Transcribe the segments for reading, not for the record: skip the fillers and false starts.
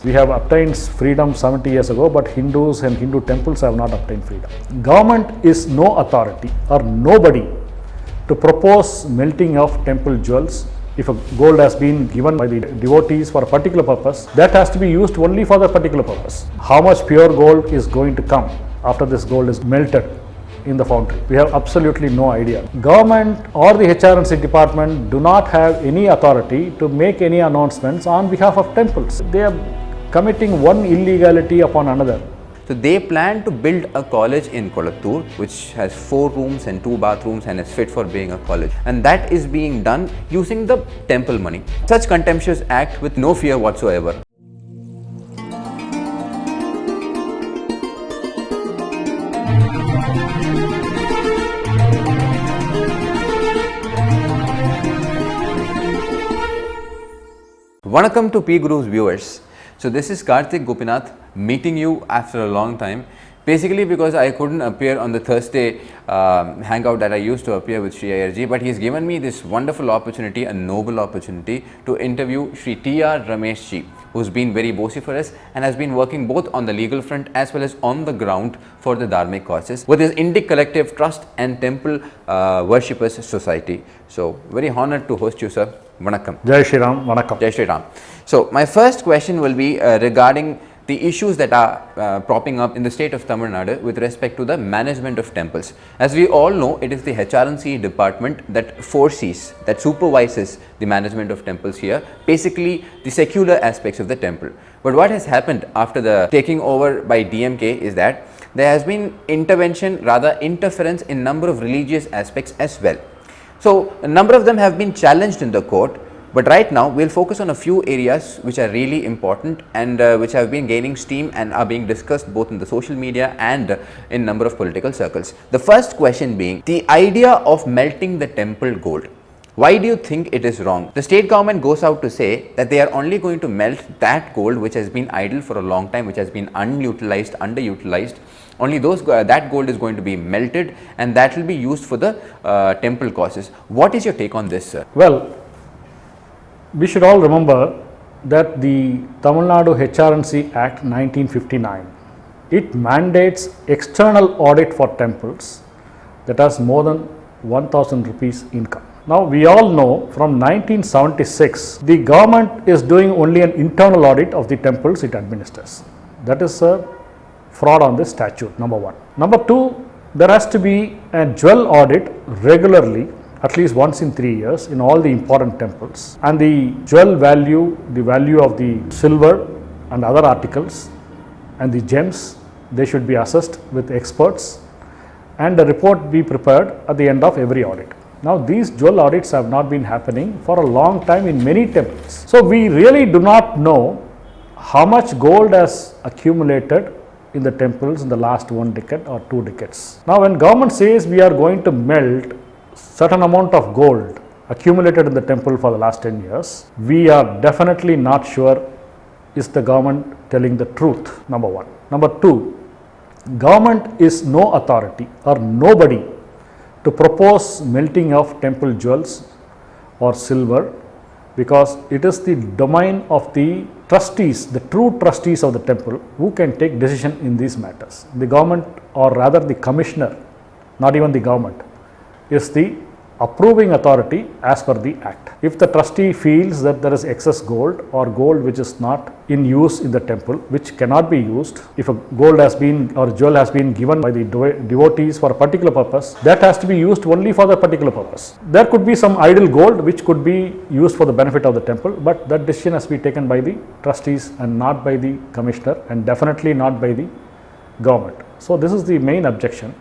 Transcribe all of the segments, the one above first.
We have obtained freedom 70 years ago, but Hindus and Hindu temples have not obtained freedom. Government is no authority or nobody to propose melting of temple jewels. If a gold has been given by the devotees for a particular purpose, that has to be used only for that particular purpose. How much pure gold is going to come after this gold is melted in the foundry? We have absolutely no idea. Government or the HR&CE department do not have any authority to make any announcements on behalf of temples. They are committing one illegality upon another. So they plan to build a college in Kolattur which has 4 rooms and 2 bathrooms and is fit for being a college, and that is being done using the temple money. Such contemptuous act with no fear whatsoever. Vanakkam to PGurus viewers. So this is Karthik Gopinath meeting you after a long time, basically because I couldn't appear on the Thursday hangout that I used to appear with Sree Iyer ji, but he's given me this wonderful opportunity, a noble opportunity to interview Sree Ramesh ji, who's been very vociferous and has been working both on the legal front as well as on the ground for the dharmic causes with his Indic Collective Trust and Temple Worshippers Society. So very honored to host you, sir. Vanakkam. Jai Shri Ram, Vanakkam. Jai Shri Ram. So my first question will be regarding the issues that are propping up in the state of Tamil Nadu with respect to the management of temples. As we all know, it is the HR&CE department that foresees, that supervises the management of temples here, basically the secular aspects of the temple. But what has happened after the taking over by DMK is that there has been intervention, rather interference in number of religious aspects as well. So a number of them have been challenged in the court. But right now, we'll focus on a few areas which are really important and which have been gaining steam and are being discussed both in the social media and in number of political circles. The first question being the idea of melting the temple gold. Why do you think it is wrong? The state government goes out to say that they are only going to melt that gold which has been idle for a long time, which has been unutilized, underutilized. Only those that gold is going to be melted and that will be used for the temple causes. What is your take on this, sir? Well, we should all remember that the Tamil Nadu HR&CE Act 1959, it mandates external audit for temples that has more than 1,000 rupees income. Now we all know from 1976, the government is doing only an internal audit of the temples it administers. That is a fraud on this statute, number one. Number two, there has to be a jewel audit regularly, at least once in 3 years in all the important temples, and the jewel value, the value of the silver and other articles and the gems, they should be assessed with experts and a report be prepared at the end of every audit. Now these jewel audits have not been happening for a long time in many temples. So we really do not know how much gold has accumulated in the temples in the last 1 decade or 2 decades. Now when government says we are going to melt certain amount of gold accumulated in the temple for the last 10 years, we are definitely not sure is the government telling the truth, number one. Number two, government is no authority or nobody to propose melting of temple jewels or silver, because it is the domain of the trustees, the true trustees of the temple, who can take decision in these matters. The government, or rather the commissioner, not even the government, is the approving authority as per the act. If the trustee feels that there is excess gold or gold which is not in use in the temple, which cannot be used, if a gold has been or jewel has been given by the devotees for a particular purpose, that has to be used only for that particular purpose. There could be some idle gold which could be used for the benefit of the temple, but that decision has to be taken by the trustees and not by the commissioner, and definitely not by the government. So this is the main objection.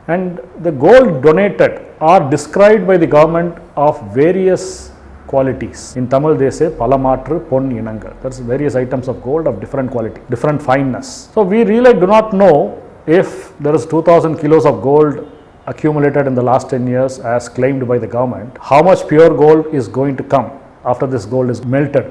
And the gold donated are described by the government of various qualities. In Tamil they say Palamatru Pon Inanga. That's various items of gold of different quality, different fineness. So we really do not know if there is 2000 kilos of gold accumulated in the last 10 years as claimed by the government. How much pure gold is going to come after this gold is melted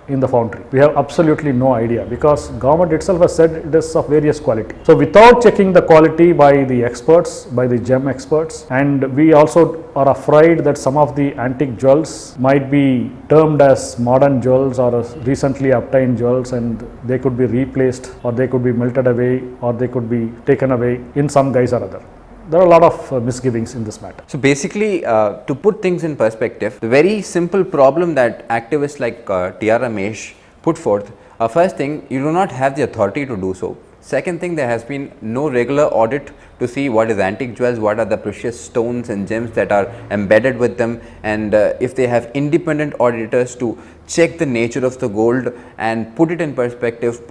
in the foundry? We have absolutely no idea, because government itself has said it is of various quality. So without checking the quality by the experts, by the gem experts, and we also are afraid that some of the antique jewels might be termed as modern jewels or as recently obtained jewels, and they could be replaced, or they could be melted away, or they could be taken away in some guise or other. There are a lot of misgivings in this matter. So basically, to put things in perspective, the very simple problem that activists like Ramesh put forth, first thing, you do not have the authority to do so. Second thing, there has been no regular audit to see what is antique jewels, what are the precious stones and gems that are embedded with them, and if they have independent auditors to check the nature of the gold and put it in perspective,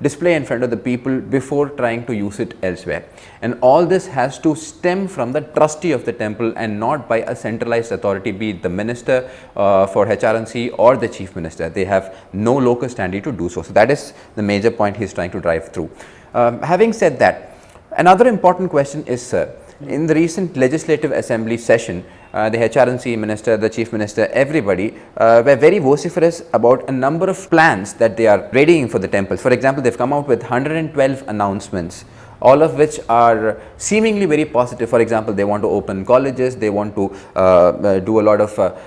display in front of the people before trying to use it elsewhere. And all this has to stem from the trustee of the temple and not by a centralized authority, be it the minister for HR&CE or the chief minister. They have no locus standi to do so. So that is the major point he is trying to drive through. Having said that, another important question is, in the recent legislative assembly session, the HR&CE minister, the chief minister, everybody were very vociferous about a number of plans that they are readying for the temples. For example, they've come out with 112 announcements, all of which are seemingly very positive. For example, they want to open colleges, they want to do a lot of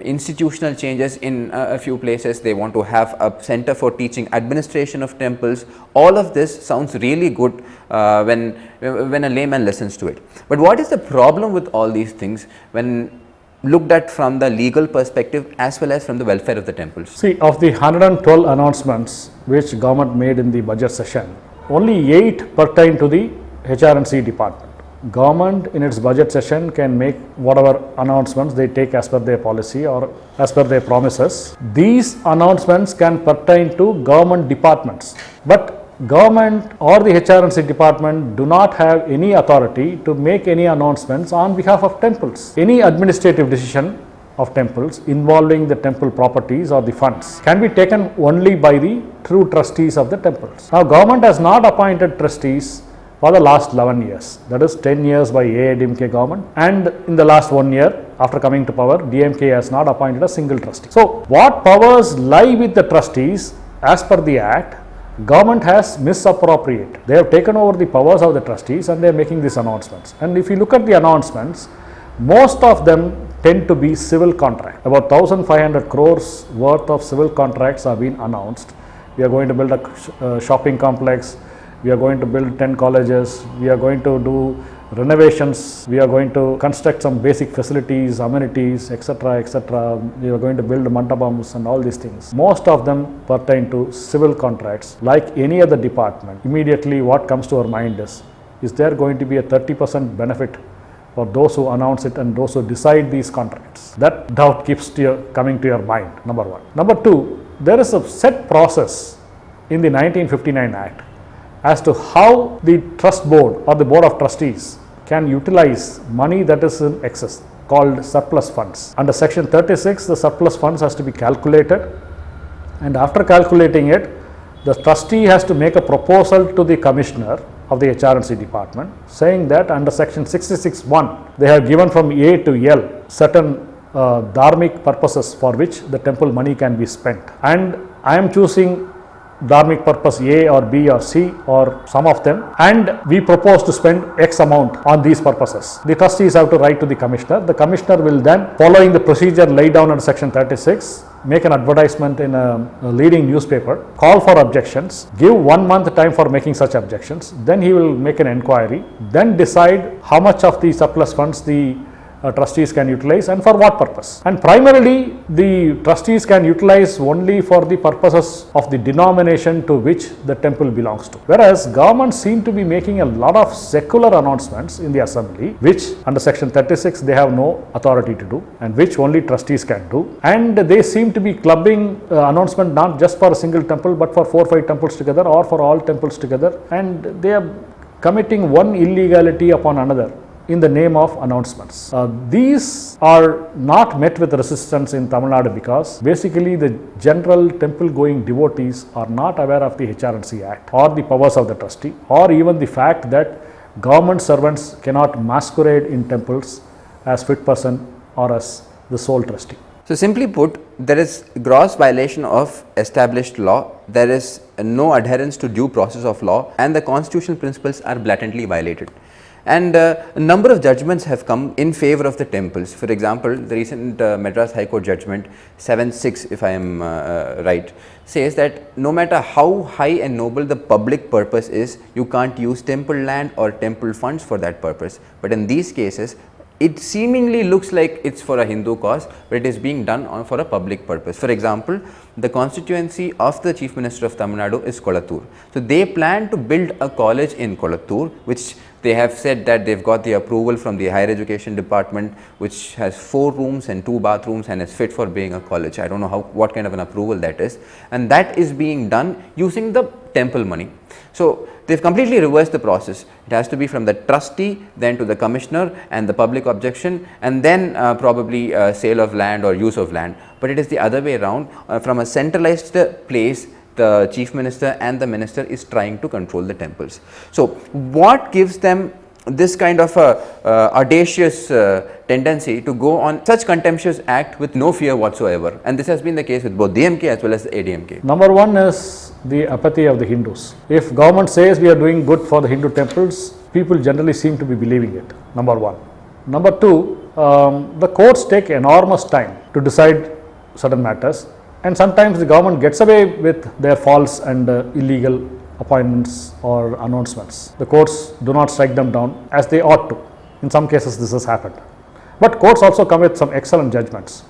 institutional changes in a few places, they want to have a center for teaching administration of temples. All of this sounds really good when a layman listens to it. But what is the problem with all these things when looked at from the legal perspective as well as from the welfare of the temples? See, of the 112 announcements which government made in the budget session, only 8 pertain to the HR&CE department. Government in its budget session can make whatever announcements they take as per their policy or as per their promises. These announcements can pertain to government departments, but government or the HR&CE department do not have any authority to make any announcements on behalf of temples. Any administrative decision of temples involving the temple properties or the funds can be taken only by the true trustees of the temples. Now, government has not appointed trustees for the last 11 years, that is 10 years by AIDMK government, and in the last 1 year after coming to power, DMK has not appointed a single trustee. So what powers lie with the trustees as per the act, government has misappropriated. They have taken over the powers of the trustees and they are making these announcements. And if you look at the announcements, most of them tend to be civil contract. About 1,500 crores worth of civil contracts are being announced. We are going to build a shopping complex, we are going to build 10 colleges, we are going to do renovations, we are going to construct some basic facilities, amenities, etc., etc. We are going to build mandapams and all these things. Most of them pertain to civil contracts. Like any other department, immediately what comes to our mind is there going to be a 30% benefit for those who announce it and those who decide these contracts? That doubt keeps coming to your mind, number one. Number two, there is a set process in the 1959 Act as to how the trust board or the board of trustees can utilize money that is in excess, called surplus funds. Under section 36, the surplus funds has to be calculated, and after calculating it, the trustee has to make a proposal to the commissioner of the HR&CE department, saying that under section 66(1), they have given from A to L certain dharmic purposes for which the temple money can be spent, and I am choosing dharmic purpose A or B or C or some of them, and we propose to spend X amount on these purposes. The trustees have to write to the commissioner. The commissioner will then, following the procedure laid down under section 36, make an advertisement in a leading newspaper, call for objections, give 1 month time for making such objections, then he will make an inquiry, then decide how much of the surplus funds the trustees can utilize and for what purpose. And primarily, the trustees can utilize only for the purposes of the denomination to which the temple belongs to. Whereas government seem to be making a lot of secular announcements in the assembly, which under section 36 they have no authority to do and which only trustees can do. And they seem to be clubbing announcement not just for a single temple but for 4 or 5 temples together or for all temples together, and they are committing one illegality upon another in the name of announcements. These are not met with resistance in Tamil Nadu because basically the general temple going devotees are not aware of the HR&CE Act or the powers of the trustee, or even the fact that government servants cannot masquerade in temples as fit person or as the sole trustee. So So simply put, there is gross violation of established law, there is no adherence to due process of law, and the constitutional principles are blatantly violated. And a number of judgments have come in favor of the temples. For example, the recent Madras High Court judgment 7-6, if I am right, says that no matter how high and noble the public purpose is, you can't use temple land or temple funds for that purpose. But in these cases, it seemingly looks like it's for a Hindu cause, but it is being done for a public purpose. For example, the constituency of the Chief Minister of Tamil Nadu is Kolattur. So they plan to build a college in Kolattur, which they have said that they've got the approval from the Higher Education Department, which has 4 rooms and 2 bathrooms and is fit for being a college. I don't know what kind of an approval that is, and that is being done using the temple money. So they've completely reversed the process. It has to be from the trustee, then to the commissioner and the public objection, and then probably sale of land or use of land. But it is the other way around. From a centralized place, the chief minister and the minister is trying to control the temples. So what gives them this kind of audacious tendency to go on such contemptuous act with no fear whatsoever? And this has been the case with both DMK as well as the ADMK. Number one is the apathy of the Hindus. If government says we are doing good for the Hindu temples, people generally seem to be believing it. Number one. Number two, the courts take enormous time to decide certain matters, and sometimes the government gets away with their false and illegal appointments or announcements. The courts do not strike them down as they ought to. In some cases this has happened. But courts also come with some excellent judgments.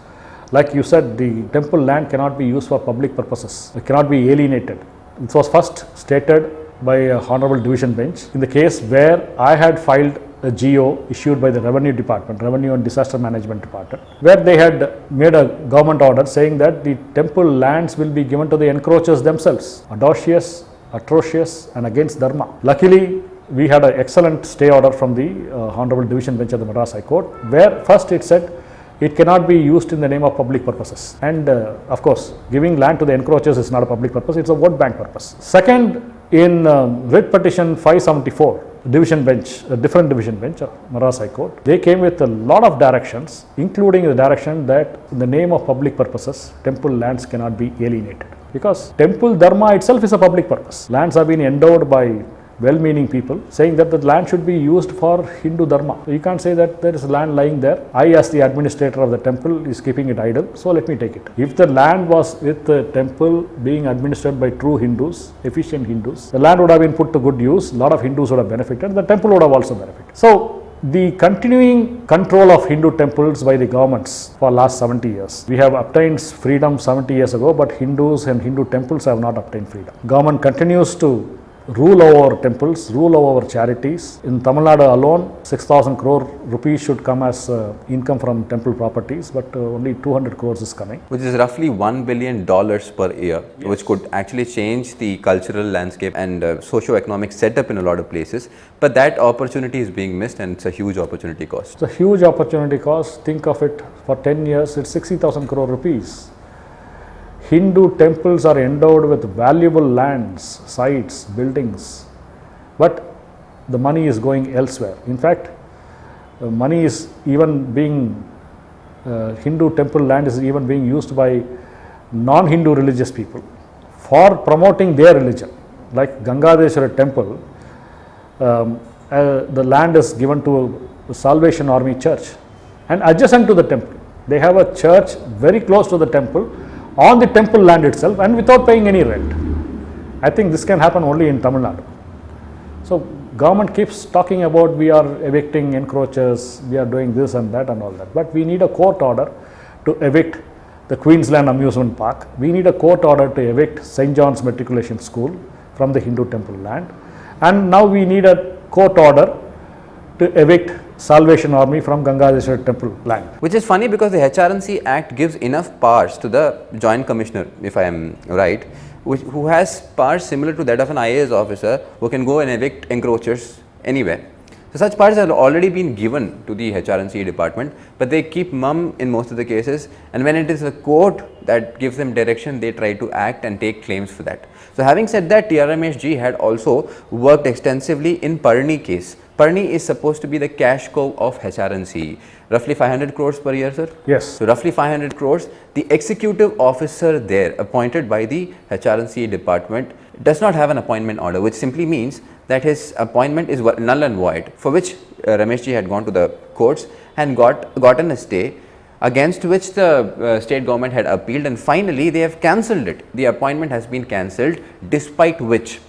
Like you said, the temple land cannot be used for public purposes. It cannot be alienated. It was first stated by a Honorable Division Bench in the case where I had filed a GO issued by the Revenue Department, Revenue and Disaster Management Department, where they had made a government order saying that the temple lands will be given to the encroachers themselves. Audacious, atrocious and against Dharma. Luckily, we had an excellent stay order from the Honorable Division Bench of the Madras High Court, where first it said it cannot be used in the name of public purposes. And of course, giving land to the encroachers is not a public purpose, it's a vote bank purpose. Second, in writ petition 574, division bench, a different division bench of Madras High Court, they came with a lot of directions, including the direction that in the name of public purposes, temple lands cannot be alienated. Because temple dharma itself is a public purpose. Lands have been endowed by well-meaning people saying that the land should be used for Hindu dharma. So you can't say that there is land lying there. I, as the administrator of the temple, is keeping it idle, so let me take it. If the land was with the temple being administered by true Hindus, efficient Hindus, the land would have been put to good use, a lot of Hindus would have benefited, the temple would have also benefited. So the continuing control of Hindu temples by the governments for last 70 years. We have obtained freedom 70 years ago, but Hindus and Hindu temples have not obtained freedom. Government continues to rule over temples, rule over charities. In Tamil Nadu alone, 6,000 crore rupees should come as income from temple properties, but only 200 crores is coming. Which is roughly $1 billion per year, yes, which could actually change the cultural landscape and socio-economic setup in a lot of places. But that opportunity is being missed, and it's a huge opportunity cost. It's a huge opportunity cost. Think of it, for 10 years, it's 60,000 crore rupees. Hindu temples are endowed with valuable lands, sites, buildings, but the money is going elsewhere. In fact, money is even being, Hindu temple land is even being used by non-Hindu religious people for promoting their religion. Like Gangadeshwara temple, the land is given to the Salvation Army Church, and adjacent to the temple, they have a church very close to the temple, on the temple land itself, and without paying any rent. I think this can happen only in Tamil Nadu. So government keeps talking about we are evicting encroachers, we are doing this and that and all that, but we need a court order to evict the Queensland Amusement Park. We need a court order to evict St. John's Matriculation School from the Hindu temple land, and now we need a court order to evict Salvation Army from Gangadeshwara temple land. Which is funny because the HR&CE Act gives enough powers to the Joint Commissioner, if I am right, who has powers similar to that of an IAS officer who can go and evict encroachers anywhere. So such powers have already been given to the HR&CE department, but they keep mum in most of the cases, and when it is the court that gives them direction, they try to act and take claims for that. So having said that, Ramesh ji had also worked extensively in Parni case. Parni is supposed to be the cash cow of HR&CE. Roughly 500 crores per year, sir? Yes. So roughly 500 crores. The executive officer there appointed by the HR&CE department does not have an appointment order, which simply means that his appointment is null and void, for which Ramesh ji had gone to the courts and gotten a stay, against which the state government had appealed, and finally they have cancelled it. The appointment has been cancelled, despite which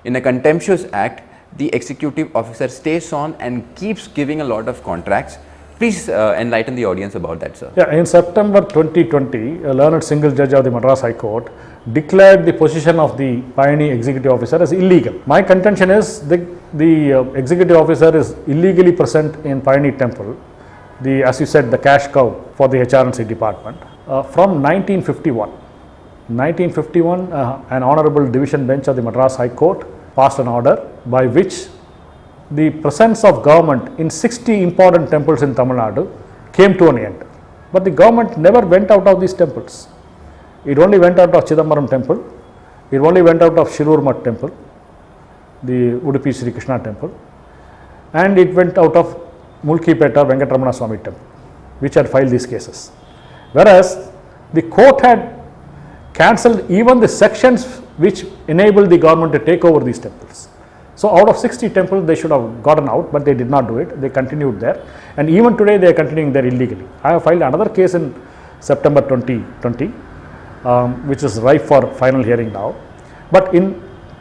in a contemptuous act the executive officer stays on and keeps giving a lot of contracts. Please enlighten the audience about that, sir. Yeah, in September 2020, a learned single judge of the Madras High Court declared the position of the Pioneer executive officer as illegal. My contention is the executive officer is illegally present in Pioneer Temple, as you said, the cash cow for the HR&CE department, from 1951. 1951, an honorable division bench of the Madras High Court passed an order by which the presence of government in 60 important temples in Tamil Nadu came to an end. But the government never went out of these temples. It only went out of Chidambaram temple, it only went out of Shirur Mutt temple, the Udupi Sri Krishna temple, and it went out of Mulkipeta Venkatramana Swami temple, which had filed these cases. Whereas the court had cancelled even the sections which enabled the government to take over these temples. So out of 60 temples they should have gotten out, but they did not do it. They continued there, and even today they are continuing there illegally. I have filed another case in September 2020, which is ripe for final hearing now. But in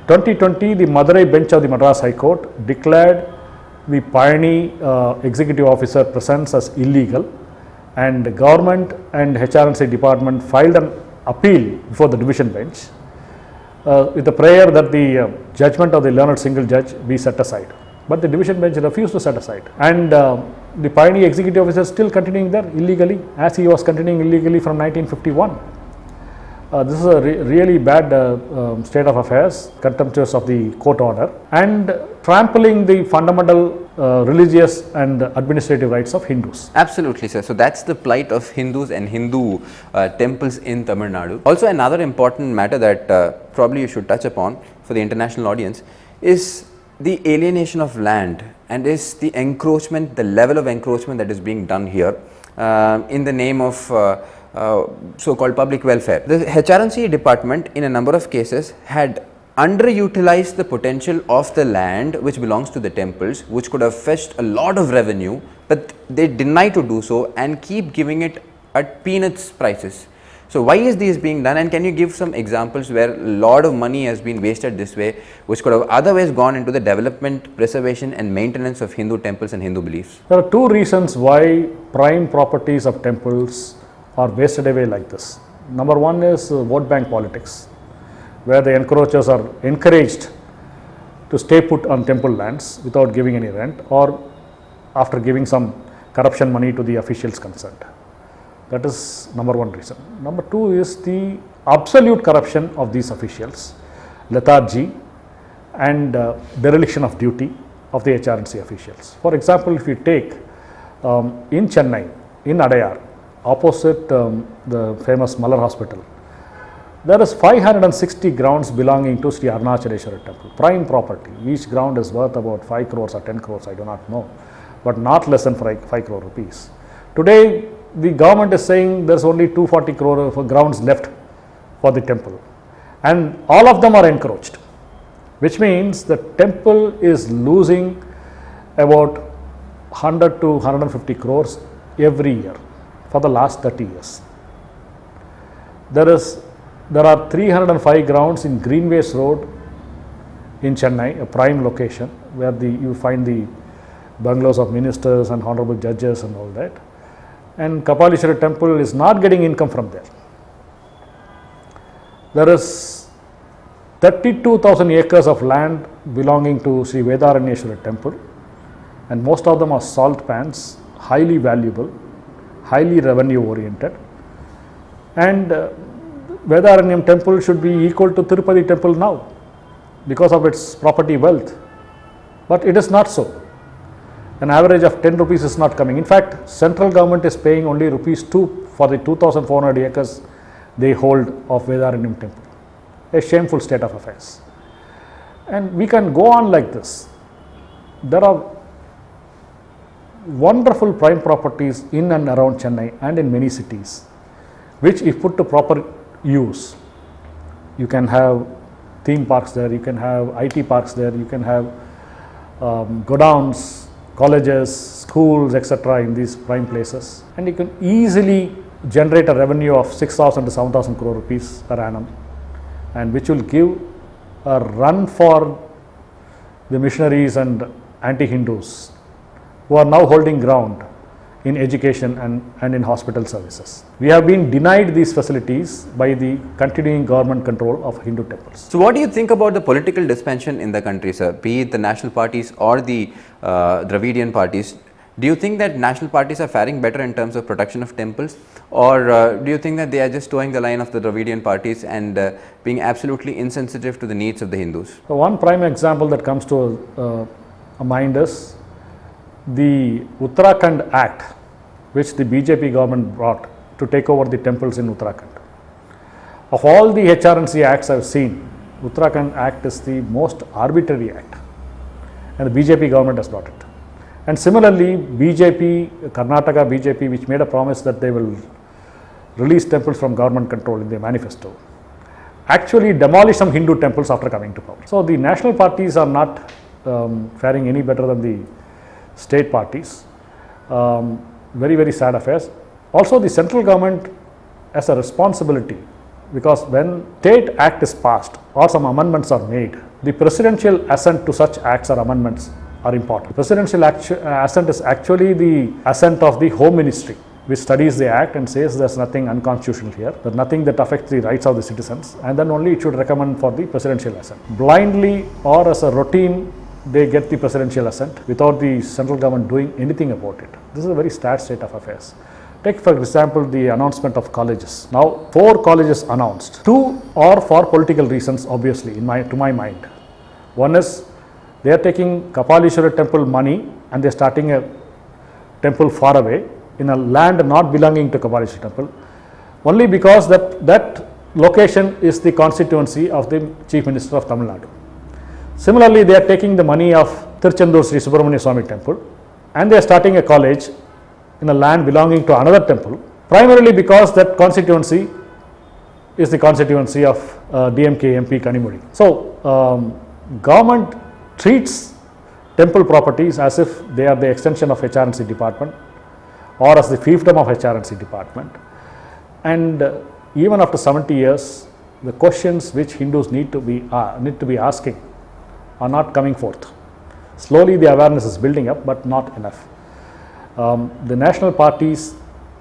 2020, the Madurai bench of the Madras High Court declared the Pioneer executive officer presence as illegal, and the government and HR&CE department filed an appeal before the division bench with the prayer that the judgment of the learned single judge be set aside. But the division bench refused to set aside, and the Pioneer executive officer is still continuing there illegally, as he was continuing illegally from 1951. This is a really bad state of affairs, contemptuous of the court order, and trampling the fundamental religious and administrative rights of Hindus. Absolutely, sir. So that's the plight of Hindus and Hindu temples in Tamil Nadu. Also, another important matter that probably you should touch upon for the international audience is the alienation of land, and is the encroachment, the level of encroachment that is being done here in the name of so-called public welfare. The HR&CE department in a number of cases had underutilized the potential of the land which belongs to the temples, which could have fetched a lot of revenue, but they deny to do so and keep giving it at peanuts prices. So why is this being done, and can you give some examples where a lot of money has been wasted this way, which could have otherwise gone into the development, preservation and maintenance of Hindu temples and Hindu beliefs? There are two reasons why prime properties of temples are wasted away like this. Number one is vote bank politics, where the encroachers are encouraged to stay put on temple lands without giving any rent, or after giving some corruption money to the officials concerned. That is number one reason. Number two is the absolute corruption of these officials, lethargy and dereliction of duty of the HR&CE officials. For example, if you take in Chennai, in Adayar, opposite the famous Malar Hospital, there is 560 grounds belonging to Sree Arunachaleswara temple, prime property. Each ground is worth about 5 crores or 10 crores, I do not know, but not less than 5 crore rupees. Today, the government is saying there is only 240 crore grounds left for the temple, and all of them are encroached, which means the temple is losing about 100 to 150 crores every year for the last 30 years. There are 305 grounds in Greenways Road in Chennai, a prime location where you find the bungalows of ministers and honorable judges and all that. And Kapalishwara temple is not getting income from there. There is 32,000 acres of land belonging to Sri Vedaranyeshwara temple, and most of them are salt pans, highly valuable, highly revenue oriented, and Vedaranyam temple should be equal to Tirupati temple now because of its property wealth, but it is not so. An average of 10 rupees is not coming. In fact, central government is paying only rupees 2 for the 2,400 acres they hold of Vedaranyam temple. A shameful state of affairs. And we can go on like this. There are wonderful prime properties in and around Chennai and in many cities, which if put to proper use, you can have theme parks there, you can have IT parks there, you can have godowns, colleges, schools, etc. in these prime places, and you can easily generate a revenue of 6,000 to 7,000 crore rupees per annum, and which will give a run for the missionaries and anti-Hindus who are now holding ground in education and in hospital services. We have been denied these facilities by the continuing government control of Hindu temples. So what do you think about the political dissension in the country, sir, be it the national parties or the Dravidian parties? Do you think that national parties are faring better in terms of protection of temples, or do you think that they are just towing the line of the Dravidian parties and being absolutely insensitive to the needs of the Hindus? So one prime example that comes to mind is the Uttarakhand Act, which the BJP government brought to take over the temples in Uttarakhand. Of all the HR&CE acts I have seen, Uttarakhand Act is the most arbitrary act, and the BJP government has brought it. And similarly, Karnataka BJP, which made a promise that they will release temples from government control in their manifesto, actually demolished some Hindu temples after coming to power. So the national parties are not faring any better than the state parties. Very, very sad affairs. Also, the central government has a responsibility, because when state act is passed or some amendments are made, the presidential assent to such acts or amendments are important. Presidential assent is actually the assent of the Home Ministry, which studies the act and says there's nothing unconstitutional here, there's nothing that affects the rights of the citizens, and then only it should recommend for the presidential assent. Blindly or as a routine, they get the presidential assent without the central government doing anything about it. This is a very sad state of affairs. Take for example the announcement of colleges. Now 4 colleges announced. 2 are for political reasons, obviously, to my mind. One is they are taking Kapalishwara temple money and they are starting a temple far away in a land not belonging to Kapalishwara temple, only because that location is the constituency of the Chief Minister of Tamil Nadu. Similarly, they are taking the money of Tiruchendur Sree Subramania Swami temple and they are starting a college in a land belonging to another temple, primarily because that constituency is the constituency of DMK MP Kanimozhi. So, government treats temple properties as if they are the extension of HR&CE department or as the fiefdom of HR&CE department, and even after 70 years, the questions which Hindus need to be asking are not coming forth. Slowly the awareness is building up, but not enough. The national parties,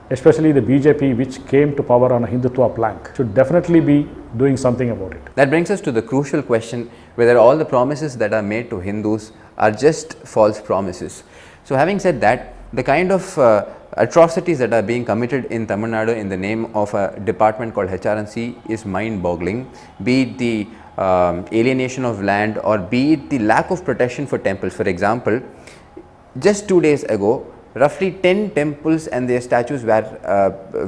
especially the BJP, which came to power on a Hindutva plank, should definitely be doing something about it. That brings us to the crucial question whether all the promises that are made to Hindus are just false promises. So having said that, the kind of atrocities that are being committed in Tamil Nadu in the name of a department called HR&CE is mind-boggling, be it the alienation of land or be it the lack of protection for temples. For example, just 2 days ago, roughly 10 temples and their statues were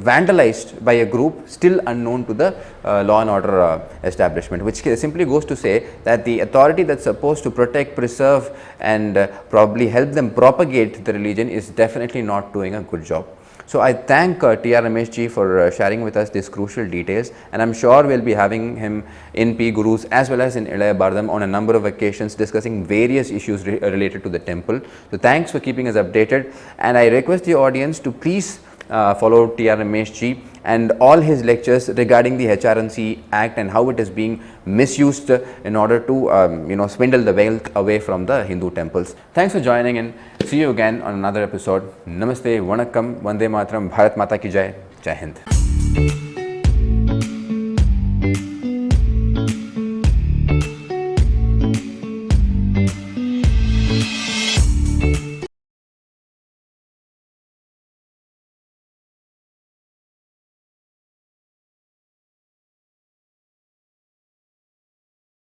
vandalized by a group still unknown to the law and order establishment, which simply goes to say that the authority that's supposed to protect, preserve and probably help them propagate the religion is definitely not doing a good job. So I thank T.R. Ramesh ji for sharing with us these crucial details, and I'm sure we'll be having him in PGurus as well as in Ilaya Bharadam on a number of occasions discussing various issues related to the temple. So thanks for keeping us updated, and I request the audience to please follow T.R. Ramesh ji and all his lectures regarding the HR&CE Act and how it is being misused in order to swindle the wealth away from the Hindu temples. Thanks for joining in. See you again on another episode. Namaste, Vanakkam, Vande Mataram, Bharat Mata Ki Jai, Jai Hind.